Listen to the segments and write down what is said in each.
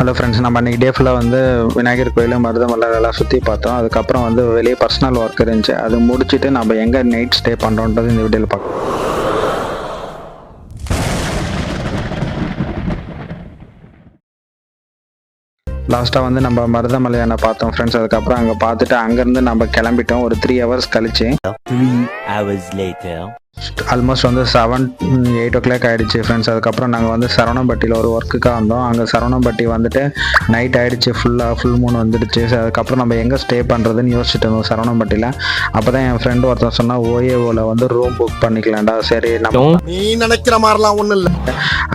Hello friends, நம்ம அன்றைக்கி டே ஃபுல்லாக வந்து விநாயகர் கோயில் மருதமலை எல்லாம் சுற்றி பார்த்தோம். அதுக்கப்புறம் வந்து வெளியே பர்சனல் ஒர்க் இருந்துச்சு. அது முடிச்சுட்டு நம்ம எங்கே நைட் ஸ்டே பண்ணுறோன்றது இந்த வீடியோவில் பார்க்கலாம். லாஸ்ட்டாக வந்து நம்ம மருதமலையான பார்த்தோம் ஃப்ரெண்ட்ஸ். அதுக்கப்புறம் அங்கே பார்த்துட்டு அங்கேருந்து நம்ம கிளம்பிட்டோம். ஒரு 3 hours கழிச்சு 3 hours later ஆல்மோஸ்ட் வந்து 7-8 o'clock ஆகிடுச்சு ஃப்ரெண்ட்ஸ். அதுக்கப்புறம் நாங்கள் வந்து சரவணம்பட்டியில் ஒரு ஒர்க்குக்காக வந்தோம். அங்கே சரவணம்பட்டி வந்துட்டு நைட் ஆகிடுச்சு, ஃபுல் மூன் வந்துடுச்சு. அதுக்கப்புறம் நம்ம எங்கே ஸ்டே பண்ணுறதுன்னு யோசிச்சுட்டு இருந்தோம் சரவணம்பட்டியில். அப்போ தான் என் ஃப்ரெண்டு ஒருத்தன் சொன்னால் ஓஏஓவில் வந்து ரூம் புக் பண்ணிக்கலாம்டா. சரி, நம்ம நீ நினைக்கிற மாதிரிலாம் ஒன்றும் இல்லை.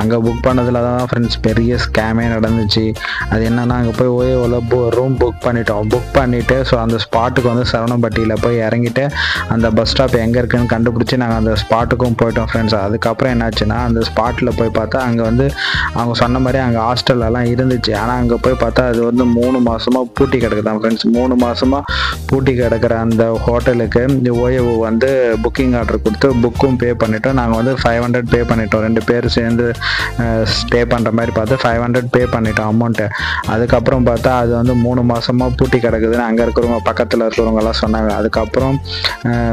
அங்கே புக் பண்ணதில் தான் ஃப்ரெண்ட்ஸ் பெரிய ஸ்கேமே நடந்துச்சு. அது என்னென்னா, அங்கே போய் ஓஏஓவில் ரூம் புக் பண்ணிட்டோம். புக் பண்ணிவிட்டு ஸோ அந்த ஸ்பாட்டுக்கு வந்து சரவணம்பட்டியில் போய் இறங்கிட்டு அந்த பஸ் ஸ்டாப் எங்கே இருக்குதுன்னு கண்டுபிடிச்சி நாங்கள் அந்த ஸ்பாட்டுக்கும் போயிட்டோம் ஃப்ரெண்ட்ஸ். அதுக்கப்புறம் என்னாச்சுன்னா, அந்த ஸ்பாட்டில் போய் பார்த்தா அங்கே வந்து அவங்க சொன்ன மாதிரி அங்கே ஹாஸ்டல்லாம் இருந்துச்சு. ஆனால் அங்கே போய் பார்த்தா அது வந்து 3 மாதமாக பூட்டி கிடக்குதான் ஃப்ரெண்ட்ஸ். 3 மாதமாக பூட்டி கிடக்கிற அந்த ஹோட்டலுக்கு இந்த ஓஏஓ வந்து புக்கிங் ஆர்டர் கொடுத்து புக்கும் பே பண்ணிட்டோம். நாங்கள் வந்து 500 பே பண்ணிட்டோம். 2 பேர் சேர்ந்து ஸ்டே பண்ணுற மாதிரி பார்த்து 500 பே பண்ணிட்டோம் அமௌண்ட்டு. அதுக்கப்புறம் பார்த்தா அது வந்து 3 மாதமாக பூட்டி கிடக்குதுன்னு அங்கே இருக்கிறவங்க பக்கத்தில் இருக்கிறவங்கலாம் சொன்னாங்க. அதுக்கப்புறம்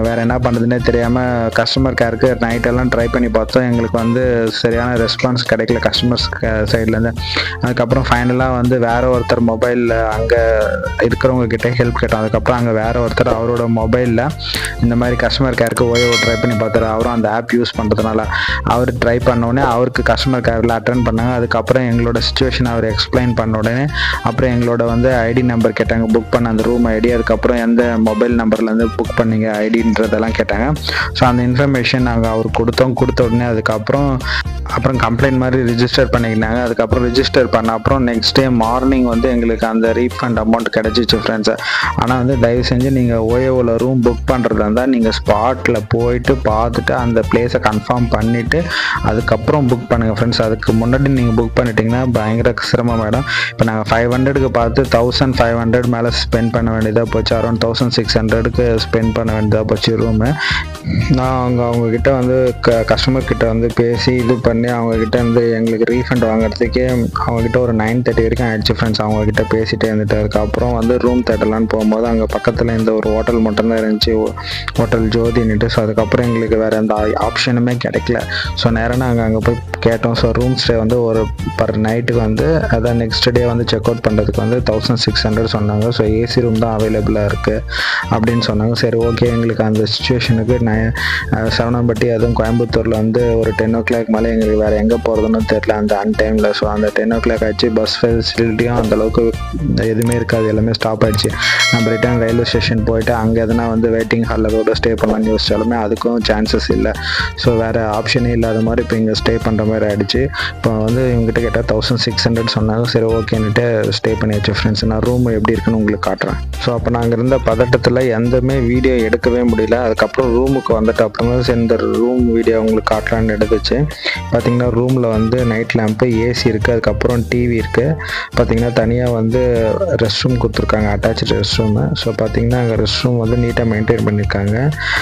வேறு என்ன பண்ணுறதுன்னே தெரியாமல் கஸ்டமர் கேருக்கு நைட்டெல்லாம் ட்ரை பண்ணி பார்த்தோம். எங்களுக்கு வந்து சரியான ரெஸ்பான்ஸ் கிடைக்கல கஸ்டமர்ஸ் சைட்லேருந்து. அதுக்கப்புறம் ஃபைனலாக வந்து வேறு ஒருத்தர் மொபைலில் அங்கே இருக்கிறவங்க கிட்டே ஹெல்ப் கேட்டோம். அதுக்கப்புறம் அங்கே வேறு ஒருத்தர் அவரோட மொபைலில் இந்த மாதிரி கஸ்டமர் கேருக்கு ஓய்வு ட்ரை பண்ணி பார்த்தாரு. அவரும் அந்த ஆப் யூஸ் பண்ணுறதுனால அவர் ட்ரை பண்ணோடனே அவருக்கு கஸ்டமர் கேரில் அட்டன் பண்ணாங்க. அதுக்கப்புறம் எங்களோட சுச்சுவேஷன் அவர் எக்ஸ்பிளைன் பண்ண உடனே அப்புறம் எங்களோட வந்து ஐடி நம்பர் கேட்டாங்க, புக் பண்ண அந்த ரூம் ஐடி. அதுக்கப்புறம் எந்த மொபைல் நம்பர்லேருந்து புக் பண்ணிங்க ஐடின்றதெல்லாம் கேட்டாங்க. ஸோ அந்த இன்ஃபர்மேஷன் நாங்கள் அவருக்கு கொடுத்த உடனே அதுக்கப்புறம் கம்ப்ளைண்ட் மாதிரி ரிஜிஸ்டர் பண்ணிக்கினாங்க. அதுக்கப்புறம் ரிஜிஸ்டர் பண்ண அப்புறம் நெக்ஸ்ட் டே மார்னிங் வந்து எங்களுக்கு அந்த ரீஃபண்ட் அமௌண்ட் கிடச்சிச்சு ஃப்ரெண்ட்ஸ். ஆனால் வந்து தயவு செஞ்சு நீங்கள் ஓஏஓவில் ரூம் புக் பண்ணுறதா இருந்தால் நீங்கள் ஸ்பாட்டில் போயிட்டு பார்த்துட்டு அந்த பிளேஸை கன்ஃபார்ம் பண்ணிவிட்டு அதுக்கப்புறம் புக் பண்ணுங்கள் ஃப்ரெண்ட்ஸ். அதுக்கு முன்னாடி நீங்கள் புக் பண்ணிட்டீங்கன்னா பயங்கர சிரமமாயிடும். இப்போ நாங்கள் 500க்கு பார்த்து 1500 மேலே ஸ்பெண்ட் பண்ண வேண்டியதாக போச்சு. அரௌண்ட் 1600க்கு ஸ்பெண்ட் பண்ண வேண்டியதாக போச்சு ரூமு. நான் அவங்கக்கிட்ட வந்து கஸ்டமர் கிட்ட வந்து பேசி இது பண்ணி அவங்கக்கிட்ட வந்து எங்களுக்கு ரீஃபண்ட் வாங்குறதுக்கே அவங்கக்கிட்ட ஒரு 9:30 வரைக்கும் ஆயிடுச்சு ஃப்ரெண்ட்ஸ். அவங்கக்கிட்ட பேசிகிட்டே இருந்துட்டு அதுக்கப்புறம் வந்து ரூம் தேடலான்னு போகும்போது அங்கே பக்கத்தில் இந்த ஒரு ஹோட்டல் மட்டும்தான் இருந்துச்சு, ஹோட்டல் ஜோதின்னுட்டு. ஸோ அதுக்கப்புறம் எங்களுக்கு வேறு எந்த ஆப்ஷனுமே கிடைக்கல. ஸோ நேராக நாங்கள் அங்கே போய் கேட்டோம். ஸோ ரூம் ஸ்டே வந்து ஒரு பர் நைட்டுக்கு வந்து அதான் நெக்ஸ்ட் டே வந்து செக் அவுட் பண்ணுறதுக்கு வந்து 1600 சொன்னாங்க. ஸோ ஏசி ரூம் தான் அவைலபிளாக இருக்குது அப்படின்னு சொன்னாங்க. சரி, ஓகே. எங்களுக்கு அந்த சுச்சுவேஷனுக்கு சரவணம்பட்டி அதுவும் கோயம்புத்தூரில் வந்து ஒரு 10 o'clock மேலே எங்களுக்கு வேறு எங்கே போகிறதுன்னு தெரியல அந்த அன்டைமில். ஸோ அந்த 10 o'clock ஆச்சு. பஸ் ஃபெசிலிட்டியும் அந்தளவுக்கு எதுவுமே இருக்காது, எல்லாமே ஸ்டாப் ஆகிடுச்சு. நம்ம ரிட்டர்ன் ரயில்வே ஸ்டேஷன் போயிட்டு அங்கே எதுனா வந்து வெயிட்டிங் ஹாலில் கூட ஸ்டே பண்ணலான்னு யோசிச்சாலுமே அதுக்கும் சான்சஸ் இல்லை. ஸோ வேறு ஆப்ஷனே இல்லாத மாதிரி இப்போ இங்கே ஸ்டே பண்ணுற மாதிரி ஆகிடுச்சு. இப்போ வந்து இவங்ககிட்ட கேட்டால் 1600 சொன்னாங்க. சரி, ஓகேன்னுட்டு ஸ்டே பண்ணியாச்சு ஃப்ரெண்ட்ஸ். நான் ரூம் எப்படி இருக்குன்னு உங்களுக்கு காட்டுறேன். ஸோ அப்போ நாங்கள் இருந்த பதட்டத்தில் எந்தமே வீடியோ எடுக்கவே முடியல. அதுக்கப்புறம் ரூமுக்கு வந்துட்டு அப்புறமா இந்த ரூம் வீடியோ உங்களுக்கு காட்டலான்னு எடுத்துச்சு. பார்த்திங்கன்னா ரூமில் வந்து நைட் லேம்ப்பு, ஏசி இருக்குது, அதுக்கப்புறம் டிவி இருக்குது. பார்த்திங்கன்னா தனியாக வந்து ரெஸ்ட் ரூம் கொடுத்துருக்காங்க, அட்டாச்சு ரெஸ்ட் ரூமு. ஸோ பார்த்திங்கன்னா அங்கே ரெஸ்ட் ரூம் வந்து நீட்டாக மெயின்டைன் பண்ணியிருக்காங்க.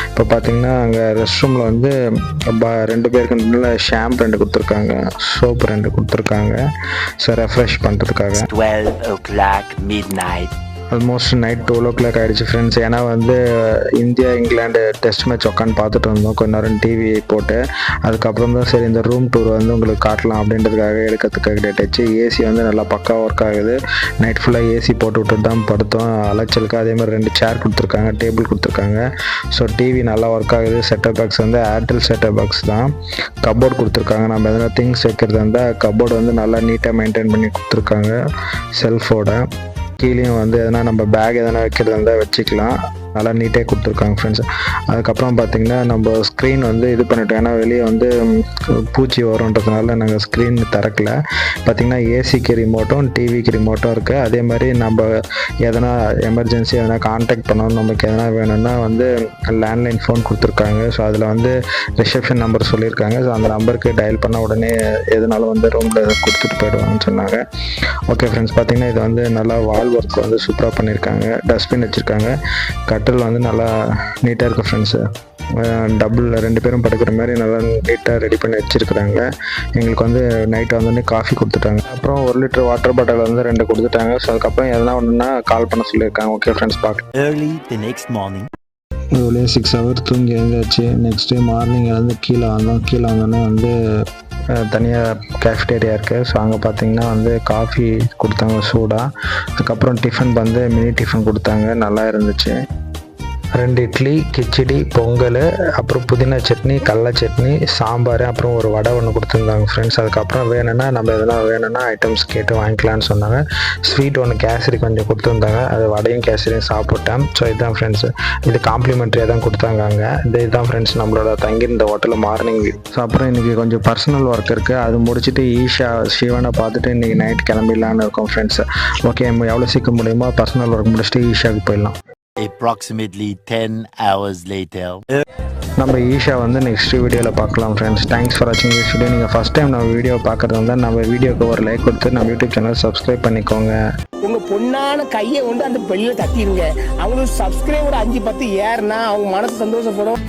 இப்போ பார்த்திங்கன்னா அங்கே ரெஸ்ட் ரூமில் வந்து 2 பேருக்கு நல்ல ஷாம்பு 2 கொடுத்துருக்காங்க, சோப்பு 2 கொடுத்துருக்காங்க. ஸோ ரெஃப்ரெஷ் பண்ணுறதுக்காக 12 o'clock midnight. Almost night 12 o'clock ஆகிடுச்சு ஃப்ரெண்ட்ஸ். ஏன்னா வந்து இந்தியா இங்கிலாந்து டெஸ்ட் மேட்ச் உட்காந்து பார்த்துட்டு இருந்தோம் கொஞ்ச நேரம் டிவி போட்டு. அதுக்கப்புறம் தான் சரி இந்த ரூம் டூர் வந்து உங்களுக்கு காட்டலாம் அப்படின்றதுக்காக எடுக்கிறதுக்காக டேட்டாச்சு. ஏசி வந்து நல்லா பக்காவாக ஒர்க் ஆகுது. நைட் ஃபுல்லாக ஏசி போட்டு விட்டுட்டு தான் படுத்தோம் அலைச்சலுக்கு. அதே மாதிரி 2 சேர் கொடுத்துருக்காங்க, டேபிள் கொடுத்துருக்காங்க. ஸோ டிவி நல்லா ஒர்க் ஆகுது. செட்டப் பாக்ஸ் வந்து ஏர்டெல் செட்டப் பாக்ஸ் தான். கப்போர்ட் கொடுத்துருக்காங்க. நம்ம எதனா திங்ஸ் வைக்கிறது இருந்தால் கப்போர்டு வந்து நல்லா நீட்டாக மெயின்டைன் பண்ணி கொடுத்துருக்காங்க. செல்ஃபோட கீழேயும் வந்து எதனா நம்ம பேக் எதனா வைக்கிறது இருந்தால் வச்சுக்கலாம். நல்லா நீட்டாக கொடுத்துருக்காங்க ஃப்ரெண்ட்ஸ். அதுக்கப்புறம் பார்த்திங்கன்னா நம்ம ஸ்க்ரீன் வந்து இது பண்ணிட்டோம். ஏன்னா வெளியே வந்து பூச்சி வரும்ன்றதுனால நாங்கள் ஸ்க்ரீன் திறக்கல. பார்த்திங்கன்னா ஏசிக்கு ரிமோட்டும் டிவிக்கு ரிமோட்டும் இருக்குது. அதே மாதிரி நம்ம எதனா எமர்ஜென்சி எதனா கான்டாக்ட் பண்ணணும், நமக்கு எதனா வேணும்னா வந்து லேண்ட்லைன் ஃபோன் கொடுத்துருக்காங்க. ஸோ அதில் வந்து ரிசப்ஷன் நம்பர் சொல்லியிருக்காங்க. ஸோ அந்த நம்பருக்கு டயல் பண்ண உடனே எதுனாலும் வந்து ரூமில் கொடுத்துட்டு போயிடுவாங்கன்னு சொன்னாங்க. ஓகே ஃப்ரெண்ட்ஸ், பார்த்திங்கன்னா இது வந்து நல்லா வால் ஒர்க் வந்து சூப்பராக பண்ணியிருக்காங்க. டஸ்ட்பின் வச்சுருக்காங்க, கட்டில் வந்து நல்லா நீட்டாக இருக்குது ஃப்ரெண்ட்ஸு. டபுள் 2 பேரும் படுக்கிற மாதிரி நல்லா நீட்டாக ரெடி பண்ணி வச்சுருக்குறாங்க. எங்களுக்கு வந்து நைட்டு வந்து காஃபி கொடுத்துட்டாங்க. அப்புறம் 1 லிட்டர் வாட்டர் பாட்டில் வந்து 2 கொடுத்துட்டாங்க. ஸோ அதுக்கப்புறம் எதனா ஒன்றுனா கால் பண்ண சொல்லியிருக்காங்க. ஓகே ஃப்ரெண்ட்ஸ், பார்க்கலாம். Early the next morning. இதுலேயே 6 ஹவர் தூங்கி எழுந்தாச்சு. நெக்ஸ்ட் டே மார்னிங் வந்து கீழே வந்தோன்னே வந்து தனியாக கேஃப்டேரியா இருக்குது. ஸோ அங்கே பார்த்தீங்கன்னா வந்து காஃபி கொடுத்தாங்க சூடாக. அதுக்கப்புறம் டிஃபன் வந்து மினி டிஃபன் கொடுத்தாங்க, நல்லா இருந்துச்சு. 2 இட்லி, கிச்சடி, பொங்கல், அப்புறம் புதினா சட்னி, கடல சட்னி, சாம்பார், அப்புறம் ஒரு வடை ஒன்று கொடுத்துருந்தாங்க ஃப்ரெண்ட்ஸ். அதுக்கப்புறம் வேணும்னா ஐட்டம்ஸ் கேட்டு வாங்கிக்கலான்னு சொன்னாங்க. ஸ்வீட் ஒன்று கேசரி கொஞ்சம் கொடுத்துருந்தாங்க, அது வடையும் கேசரியும் சாப்பிட்டேன். ஸோ இதுதான் ஃப்ரெண்ட்ஸ், இது காம்ப்ளிமெண்ட்ரியாக தான் கொடுத்தாங்க அங்கே. இதுதான் ஃப்ரெண்ட்ஸ் நம்மளோட தங்கியிருந்த ஹோட்டலில் மார்னிங் வியூ. ஸோ அப்புறம் இன்றைக்கி கொஞ்சம் பர்சனல் ஒர்க் இருக்குது, அது முடிச்சுட்டு சிவனை பார்த்துட்டு இன்றைக்கி நைட் கிளம்பிடலான்னு இருக்கோம் ஃப்ரெண்ட்ஸ். ஓகே, எவ்வளோ சீக்கிரம் முடியுமோ பர்சனல் ஒர்க் முடிச்சுட்டு ஈஷாவுக்கு போயிடலாம். Approximately 10 hours later. நம்ம ஈஷா வந்து நெக்ஸ்ட் வீடியோவில் பார்க்கலாம் ஃப்ரெண்ட்ஸ். தேங்க்ஸ் ஃபார் வாட்சிங் திஸ் வீடியோ. நீங்கள் ஃபஸ்ட் டைம் நம்ம வீடியோ பார்க்குறது இருந்தால் நம்ம வீடியோக்கு ஒரு லைக் கொடுத்து நம்ம யூடியூப் சேனல் சப்ஸ்கிரைப் பண்ணிக்கோங்க. உங்க பொண்ணான கையை கொண்டு அந்த பெல்லில் தட்டிடுங்க. அவங்களுக்கு சப்ஸ்கிரைபர் 5-10 ஏறுனா அவங்க மனசு சந்தோஷப்படும்.